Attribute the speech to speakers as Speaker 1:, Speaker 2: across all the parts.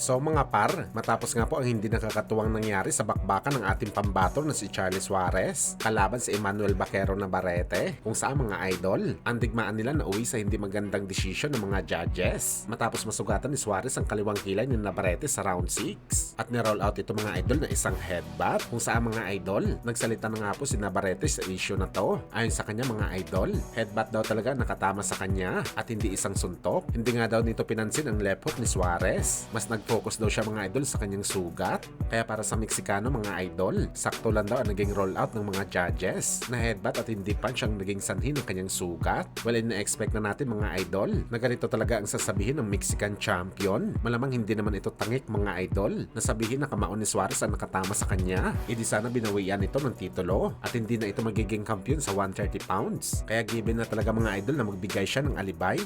Speaker 1: So mga par, matapos nga po ang hindi nakakatuwang nangyari sa bakbakan ng ating pambato na si Charlie Suarez kalaban si Emmanuel Baquero Navarrete, kung saan mga idol, ang digmaan nila na uwi sa hindi magandang desisyon ng mga judges matapos masugatan ni Suarez ang kaliwang kilay ni Navarrete sa round 6 at ni-roll out ito mga idol na isang headbutt, kung saan mga idol, nagsalita na nga po si Navarrete sa issue na to. Ayon sa kanya mga idol, headbutt daw talaga nakatama sa kanya at hindi isang suntok. Hindi nga daw nito pinansin ang left hook ni Suarez. Mas nag-focus daw siya mga idol sa kanyang sugat. Kaya para sa Meksikano mga idol, sakto lang daw ang naging rollout ng mga judges na headbutt at hindi punch ang naging sanhi ng kanyang sugat. Well, ina-expect na natin mga idol na ganito talaga ang sasabihin ng Mexican champion. Malamang hindi naman ito tangik mga idol na sabihin na kamaon ni Suarez ang nakatama sa kanya. Hindi sana binawian ito ng titulo at hindi na ito magiging kampiyon sa 130 pounds. Kaya given na talaga mga idol na magbigay siya ng alibay.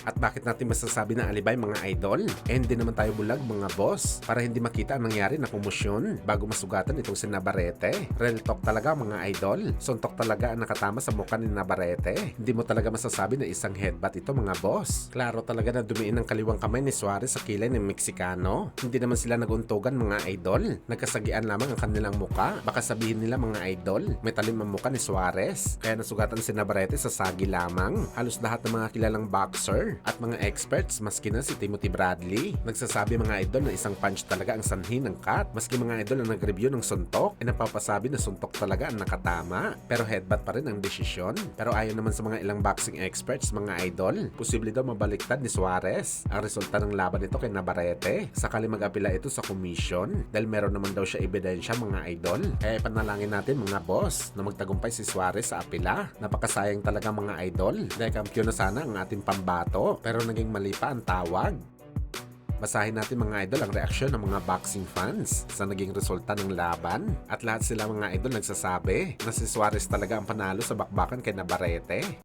Speaker 1: At bakit natin masasabi ng alibay mga idol? Eh hindi naman tayo bulag mga boss para hindi makita ang nangyari na komosyon bago masugatan itong si Navarrete. Real talk talaga mga idol. Suntok talaga ang nakatama sa mukha ni Navarrete. Hindi mo talaga masasabi na isang headbutt ito mga boss. Klaro talaga na dumiin ang kaliwang kamay ni Suarez sa kilay ng Meksikano. Hindi naman sila naguntugan mga idol. Nagkasagian lamang ang kanilang muka. Baka sabihin nila mga idol, may talim ang mukha ni Suarez. Kaya nasugatan si Navarrete sa sagi lamang. Halos lahat ng mga kilalang boxer at mga experts, maski na si Timothy Bradley, nagsasabi mga idol na isang punch talaga ang sanhi ng cut. Maski mga idol ang nag-review ng suntok, ay napapasabi na suntok talaga ang nakatama. Pero headbutt pa rin ang desisyon. Pero ayon naman sa mga ilang boxing experts mga idol, posible daw mabaliktad ni Suarez ang resulta ng laban nito kay Navarrete sakali mag-apila ito sa commission dahil meron naman daw siya ebidensya mga idol. Kaya ipanalangin natin mga boss na magtagumpay si Suarez sa apila. Napakasayang talaga mga idol dahil kampiyon na sana ang ating pambato. Pero naging mali pa ang tawag. Basahin natin mga idol ang reaksyon ng mga boxing fans sa naging resulta ng laban. At lahat sila mga idol nagsasabi na si Suarez talaga ang panalo sa bakbakan kay Navarrete.